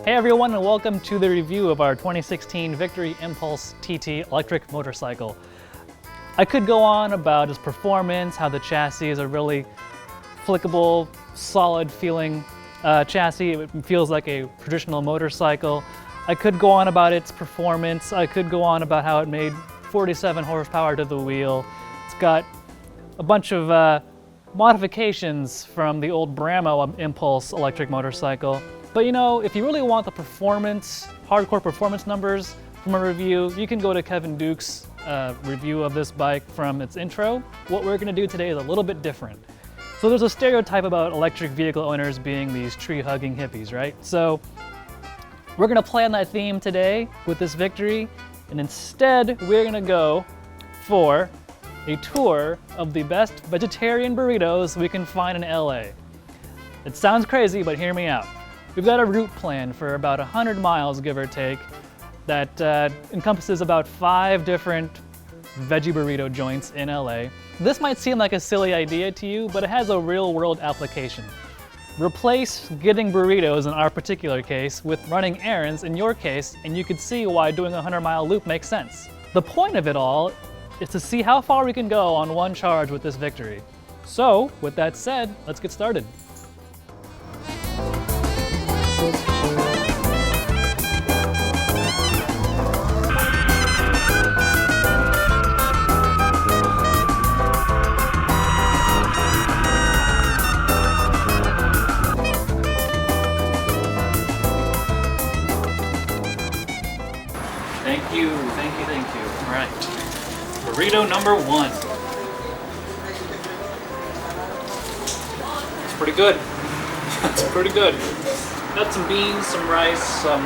Hey everyone, and welcome to the review of our 2016 Victory Empulse TT electric motorcycle. I could go on about its performance, how the chassis is a really flickable, solid feeling chassis. It feels like a traditional motorcycle. I could go on about its performance. I could go on about how it made 47 horsepower to the wheel. It's got a bunch of modifications from the old Bramo Impulse electric motorcycle. But you know, if you really want the performance, hardcore performance numbers from a review, you can go to Kevin Duke's review of this bike from its intro. What we're gonna do today is a little bit different. So there's a stereotype about electric vehicle owners being these tree-hugging hippies, right? So we're gonna play on that theme today with this Victory, and instead we're gonna go for a tour of the best vegetarian burritos we can find in LA. It sounds crazy, but hear me out. We've got a route plan for about 100 miles, give or take, that encompasses about 5 different veggie burrito joints in LA. This might seem like a silly idea to you, but it has a real-world application. Replace getting burritos in our particular case with running errands in your case, and you could see why doing a 100-mile loop makes sense. The point of it all is to see how far we can go on one charge with this Victory. So, with that said, let's get started. Thank you. All right, burrito number 1. It's pretty good. It's pretty good. Got some beans, some rice, some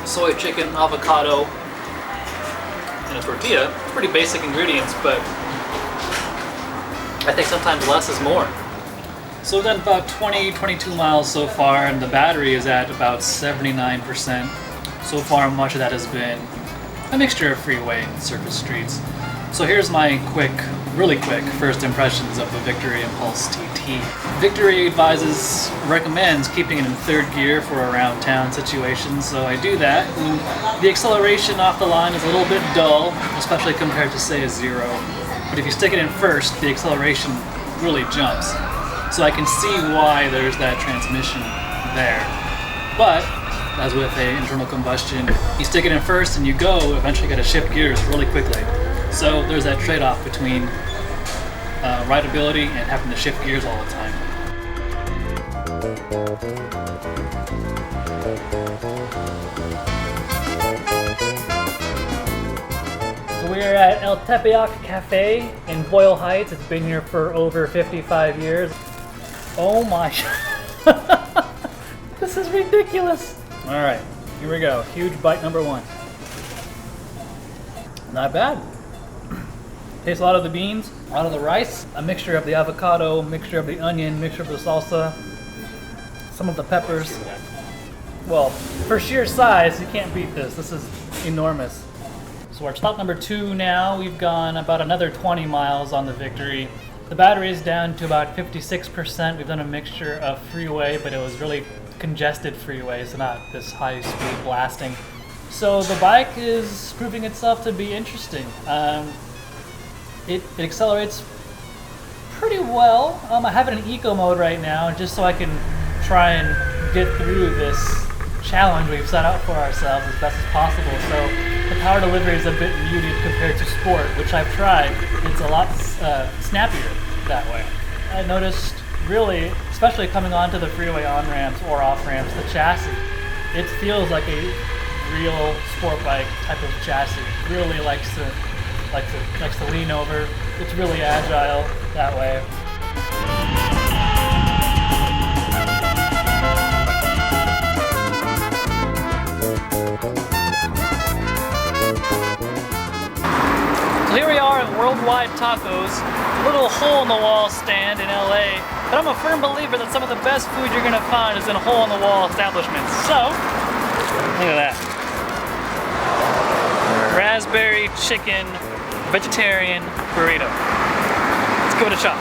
soy chicken, avocado, and a tortilla. It's pretty basic ingredients, but I think sometimes less is more. So we've done about 22 miles so far, and the battery is at about 79%. So far, much of that has been a mixture of freeway and surface streets. So here's my really quick first impressions of the Victory Empulse TT. Victory recommends keeping it in 3rd gear for around town situations, so I do that. And the acceleration off the line is a little bit dull, especially compared to say a 0. But if you stick it in 1st, the acceleration really jumps. So I can see why there's that transmission there. But as with an internal combustion, you stick it in 1st and you go, eventually got to shift gears really quickly. So there's that trade-off between rideability and having to shift gears all the time. So we're at El Tepeyac Cafe in Boyle Heights. It's been here for over 55 years. Oh my, this is ridiculous. All right, here we go. Huge bite number 1. Not bad. Tastes a lot of the beans, a lot of the rice, a mixture of the avocado, mixture of the onion, mixture of the salsa, some of the peppers. Well, for sheer size, you can't beat this. This is enormous. So our stop number 2 now. We've gone about another 20 miles on the Victory. The battery is down to about 56%. We've done a mixture of freeway, but it was really congested freeway, so not this high speed blasting. So the bike is proving itself to be interesting. It accelerates pretty well. I have it in eco mode right now, just so I can try and get through this challenge we've set out for ourselves as best as possible. So the power delivery is a bit muted compared to sport, which I've tried. It's a lot snappier that way. I noticed really, especially coming onto the freeway on-ramps or off-ramps, the chassis, it feels like a real sport bike type of chassis. It really likes to lean over. It's really agile that way. So here we are at Worldwide Tacos, a little hole-in-the-wall stand in LA. But I'm a firm believer that some of the best food you're gonna find is in hole-in-the-wall establishments. So, look at that. Raspberry chicken vegetarian burrito. Let's give it a shot.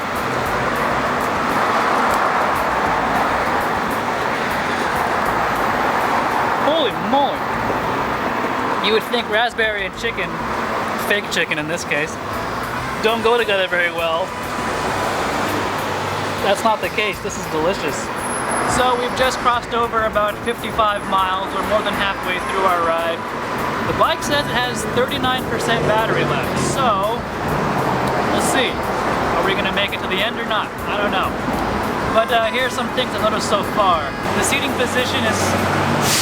guacamole. You would think raspberry and chicken, fake chicken in this case, don't go together very well. That's not the case. This is delicious. So we've just crossed over about 55 miles, or more than halfway through our ride. The bike says it has 39% battery left, so we'll see. Are we gonna make it to the end or not? I don't know. But here's some things I've noticed so far. The seating position is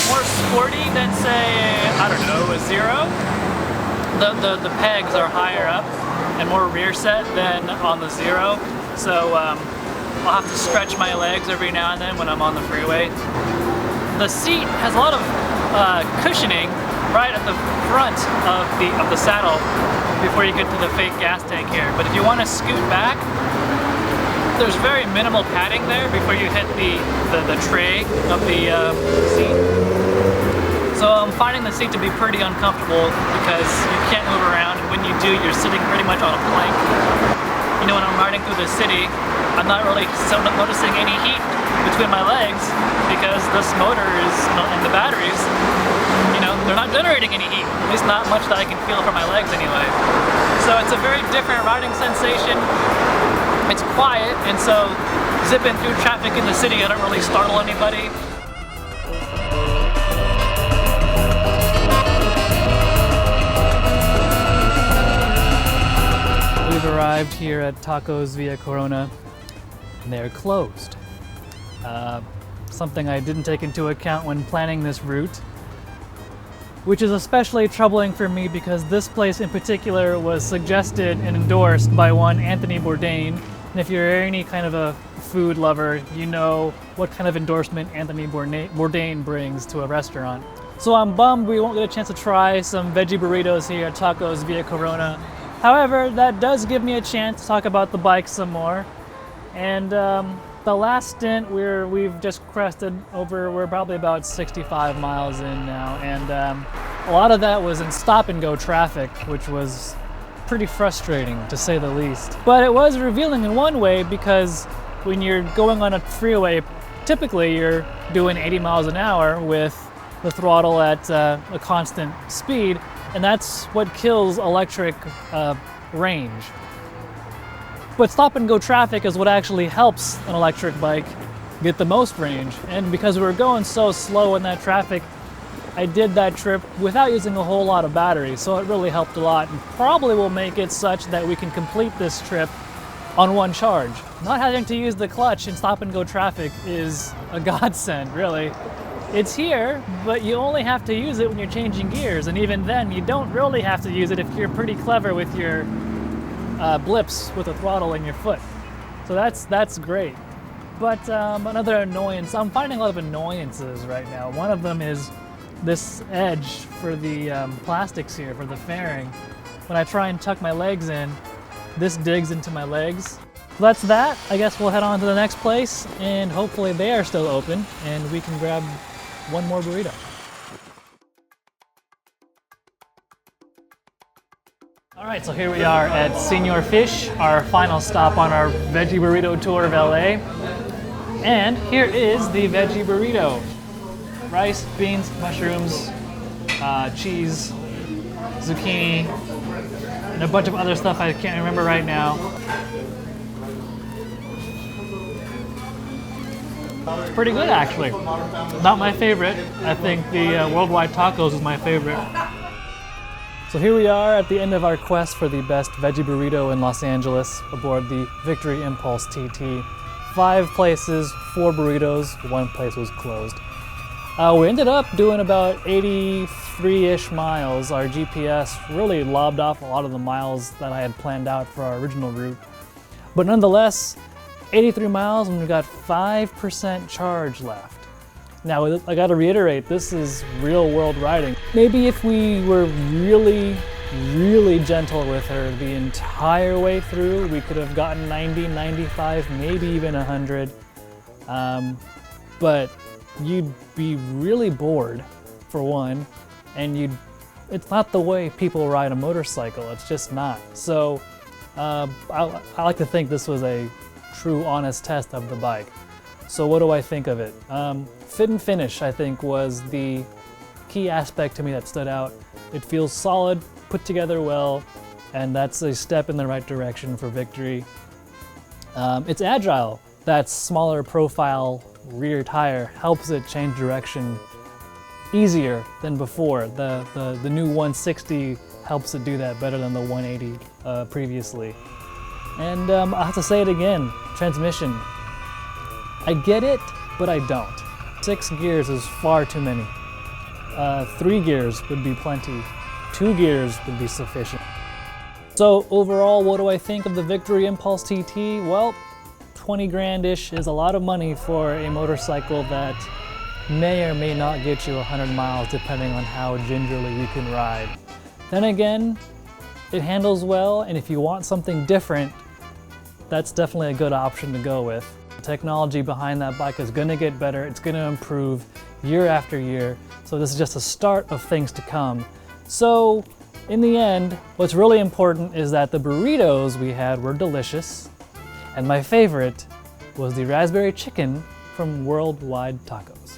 more sporty than, say, I don't know, a Zero. The pegs are higher up and more rear set than on the Zero. So I'll have to stretch my legs every now and then when I'm on the freeway. The seat has a lot of cushioning right at the front of the saddle before you get to the fake gas tank here. But if you want to scoot back, there's very minimal padding there before you hit the tray of the seat. So I'm finding the seat to be pretty uncomfortable because you can't move around, and when you do, you're sitting pretty much on a plank. You know, when I'm riding through the city, I'm not really noticing any heat between my legs because this motor is, and the batteries, you know, they're not generating any heat, at least not much that I can feel from my legs anyway. So it's a very different riding sensation. It's quiet, and so zipping through traffic in the city, I don't really startle anybody. We've arrived here at Tacos Via Corona, and they're closed. Something I didn't take into account when planning this route, which is especially troubling for me because this place in particular was suggested and endorsed by one Anthony Bourdain. And if you're any kind of a food lover, you know what kind of endorsement Anthony Bourdain brings to a restaurant. So I'm bummed we won't get a chance to try some veggie burritos here at Tacos Via Corona. However, that does give me a chance to talk about the bike some more. And the last stint we've just crested over, we're probably about 65 miles in now. And a lot of that was in stop and go traffic, which was pretty frustrating to say the least. But it was revealing in one way because when you're going on a freeway, typically you're doing 80 miles an hour with the throttle at a constant speed. And that's what kills electric range. But stop and go traffic is what actually helps an electric bike get the most range. And because we were going so slow in that traffic, I did that trip without using a whole lot of battery. So it really helped a lot, and probably will make it such that we can complete this trip on one charge. Not having to use the clutch in stop and go traffic is a godsend, really. It's here, but you only have to use it when you're changing gears, and even then, you don't really have to use it if you're pretty clever with your blips with the throttle in your foot. So that's great. But another annoyance, I'm finding a lot of annoyances right now. One of them is this edge for the plastics here, for the fairing. When I try and tuck my legs in, this digs into my legs. So that's that. I guess we'll head on to the next place, and hopefully they are still open, and we can grab one more burrito. All right, so here we are at Senor Fish, our final stop on our veggie burrito tour of LA. And here is the veggie burrito. Rice, beans, mushrooms, cheese, zucchini, and a bunch of other stuff I can't remember right now. It's pretty good, actually. Not my favorite. I think the Worldwide Tacos is my favorite. So here we are at the end of our quest for the best veggie burrito in Los Angeles aboard the Victory Empulse TT. 5 places, 4 burritos, 1 place was closed. We ended up doing about 83-ish miles. Our GPS really lobbed off a lot of the miles that I had planned out for our original route. But nonetheless, 83 miles and we've got 5% charge left. Now, I gotta reiterate, this is real world riding. Maybe if we were really, really gentle with her the entire way through, we could have gotten 90, 95, maybe even 100. But you'd be really bored, for one, and it's not the way people ride a motorcycle, it's just not. So I like to think this was a true, honest test of the bike. So what do I think of it? Fit and finish, I think, was the key aspect to me that stood out. It feels solid, put together well, and that's a step in the right direction for Victory. It's agile. That smaller profile rear tire helps it change direction easier than before. The new 160 helps it do that better than the 180 previously. And I'll have to say it again, transmission. I get it, but I don't. 6 gears is far too many. 3 gears would be plenty. 2 gears would be sufficient. So overall, what do I think of the Victory Empulse TT? Well, 20 grand-ish is a lot of money for a motorcycle that may or may not get you 100 miles depending on how gingerly you can ride. Then again, it handles well, and if you want something different, that's definitely a good option to go with. The technology behind that bike is going to get better, it's going to improve year after year, so this is just a start of things to come. So in the end, what's really important is that the burritos we had were delicious, and my favorite was the raspberry chicken from Worldwide Tacos.